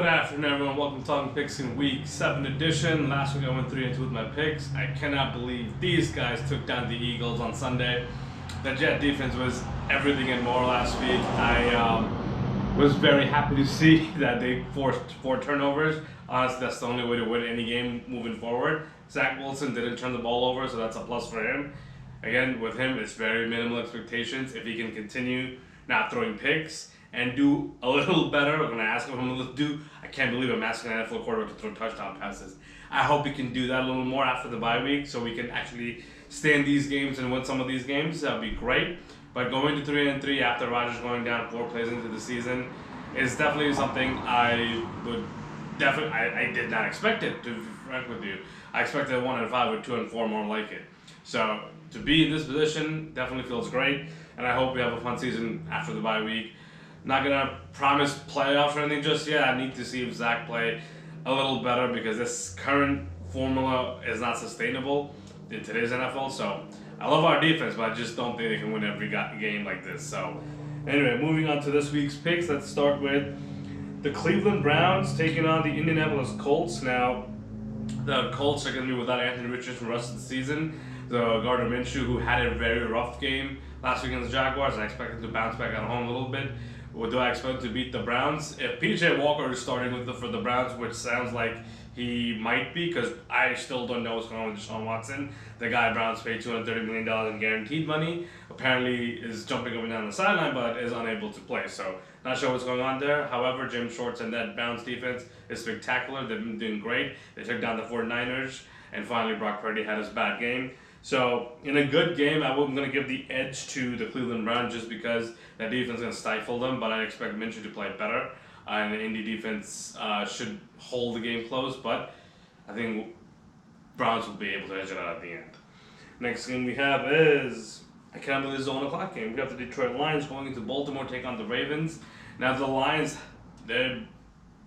afternoon, everyone. Welcome to Talking Pigskin Week 7 edition. Last week I went 3-2 with my picks. I cannot believe these guys took down the Eagles on Sunday. The Jet defense was everything and more last week. I was very happy to see that they forced 4 turnovers. Honestly, that's the only way to win any game moving forward. Zach Wilson didn't turn the ball over, so that's a plus for him. Again, with him, it's very minimal expectations. If he can continue not throwing picks and do a little better, we're going to ask him to do. I can't believe I'm asking an NFL quarterback to throw touchdown passes. I hope he can do that a little more after the bye week so we can actually stay in these games and win some of these games. That would be great. But going to 3-3 after Rodgers going down 4 plays into the season is definitely something I did not expect it, to be frank with you. I expected 1-5 with 2-4 more like it. So to be in this position definitely feels great, and I hope we have a fun season after the bye week. Not gonna promise playoffs or anything just yet. I need to see if Zach play a little better because this current formula is not sustainable in today's NFL. So I love our defense, but I just don't think they can win every game like this. So anyway, moving on to this week's picks. Let's start with the Cleveland Browns taking on the Indianapolis Colts. Now, the Colts are going to be without Anthony Richardson for the rest of the season. So Gardner Minshew, who had a very rough game last week against the Jaguars, I expect him to bounce back at home a little bit. What do I expect to beat the Browns? If PJ Walker is starting for the Browns, which sounds like he might be, because I still don't know what's going on with Deshaun Watson. The guy Browns paid $230 million in guaranteed money. Apparently is jumping up and down the sideline, but is unable to play. So not sure what's going on there. However, Jim Schwartz and that Browns defense is spectacular. They've been doing great. They took down the 49ers, and finally Brock Purdy had his bad game. So in a good game, I'm going to give the edge to the Cleveland Browns just because that defense is going to stifle them, but I expect Minshew to play better. And the Indy defense should hold the game close, but I think Browns will be able to edge it out at the end. Next game we have is, I can't believe it's a 1 o'clock game. We have the Detroit Lions going into Baltimore, take on the Ravens. Now the Lions, they're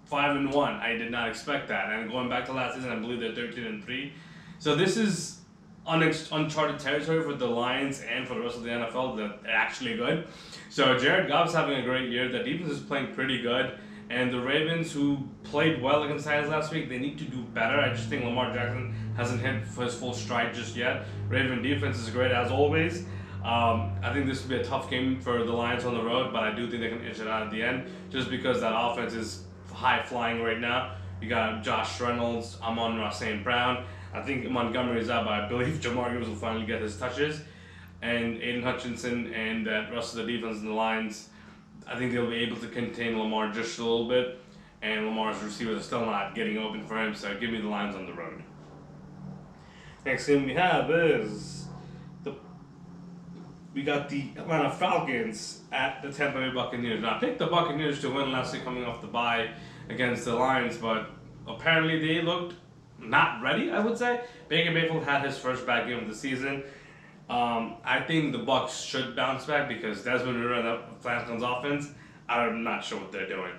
5-1. I did not expect that. And going back to last season, I believe they're 13-3. So this is uncharted territory for the Lions and for the rest of the NFL. That they're actually good. So Jared Goff's having a great year. The defense is playing pretty good. And the Ravens, who played well against the Titans last week, they need to do better. I just think Lamar Jackson hasn't hit his full stride just yet. Raven defense is great as always. I think this will be a tough game for the Lions on the road, but I do think they can inch it out at the end just because that offense is high flying right now. You got Josh Reynolds, Amon-Ra St. Brown. I think Montgomery is out, but I believe Jamar Gibbs will finally get his touches. And Aiden Hutchinson and that rest of the defense and the Lions, I think they'll be able to contain Lamar just a little bit. And Lamar's receivers are still not getting open for him, so give me the Lions on the road. Next game we have is we got the Atlanta Falcons at the Tampa Bay Buccaneers. Now, I picked the Buccaneers to win last week coming off the bye against the Lions, but apparently they looked not ready, I would say. Baker Mayfield had his first bad game of the season. I think the Bucs should bounce back because Desmond Ridder and the Falcons offense, I'm not sure what they're doing.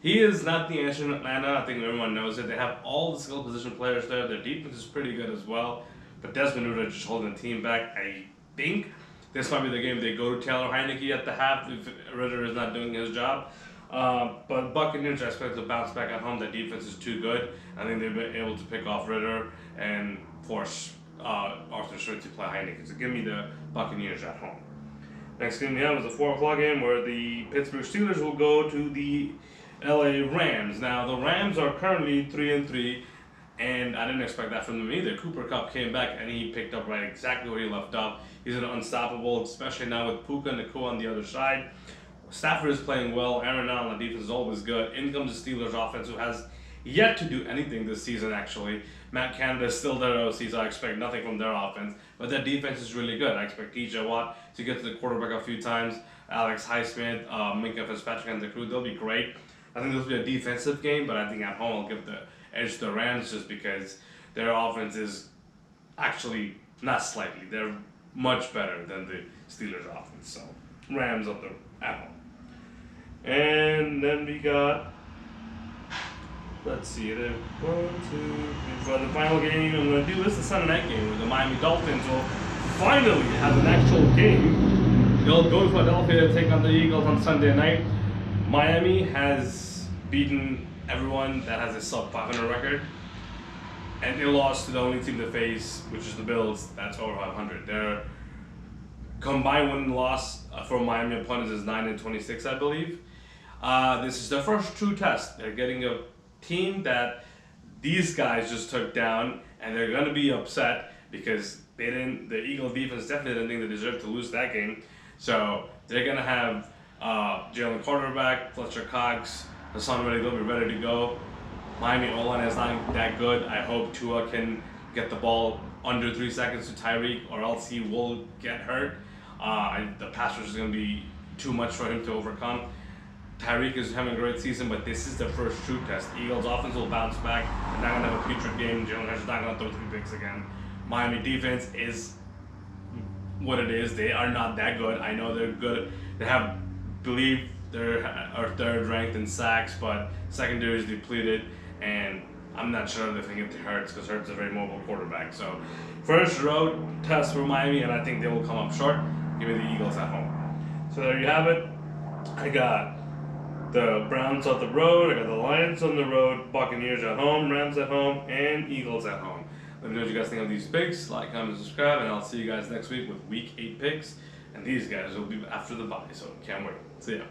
He is not the answer in Atlanta. I think everyone knows it. They have all the skill position players there. Their defense is pretty good as well. But Desmond Ridder just holding the team back. I think this might be the game they go to Taylor Heineke at the half if Ridder is not doing his job. But Buccaneers, I expect to bounce back at home. Their defense is too good. I think they've been able to pick off Ridder and force Arthur Smith to play Heineke. So give me the Buccaneers at home. Next game we have is a 4 o'clock game where the Pittsburgh Steelers will go to the LA Rams. Now the Rams are currently 3-3, and I didn't expect that from them either. Cooper Kupp came back and he picked up right exactly where he left off. He's an unstoppable, especially now with Puka Nacua on the other side. Stafford is playing well. Aaron Donald on the defense is always good. In comes the Steelers offense, who has yet to do anything this season, actually. Matt Canada is still their OC, so I expect nothing from their offense. But their defense is really good. I expect TJ Watt to get to the quarterback a few times. Alex Highsmith, Minka Fitzpatrick, and the crew, they'll be great. I think this will be a defensive game, but I think at home I'll give the edge to the Rams just because their offense is actually, not slightly, they're much better than the Steelers offense. So Rams up there at home. And then we got, let's see, the 1, 2, 3, for the final game I'm going to do is the Sunday night game where the Miami Dolphins will finally have an actual game. They'll go to Philadelphia to take on the Eagles on Sunday night. Miami has beaten everyone that has a sub 500 record, and they lost to the only team to face, which is the Bills. That's over 500. Their combined win and loss for Miami opponents is 9-26, I believe. This is their first true test. They're getting a team that these guys just took down, and they're gonna be upset because they didn't. The Eagles defense definitely didn't think they deserved to lose that game. So they're gonna have Jalen quarterback, Fletcher Cox, Hassan Reddick. They'll be ready to go. Miami O-line is not that good. I hope Tua can get the ball under 3 seconds to Tyreek, or else he will get hurt. The pass rush is going to be too much for him to overcome. Tyreek is having a great season, but this is the first true test. Eagles offense will bounce back. They're not going to have a putrid game. Jalen Hurts is not going to throw 3 picks again. Miami defense is what it is. They are not that good. I know they're good. They believe they're third ranked in sacks, but secondary is depleted, and I'm not sure if they can get to Hurts because Hurts is a very mobile quarterback. So first road test for Miami, and I think they will come up short. Give me the Eagles at home. So there you have it. I got the Browns on the road, I got the Lions on the road, Buccaneers at home, Rams at home, and Eagles at home. Let me know what you guys think of these picks. Like, comment, subscribe, and I'll see you guys next week with Week 8 picks. And these guys will be after the bye, so can't wait. See ya.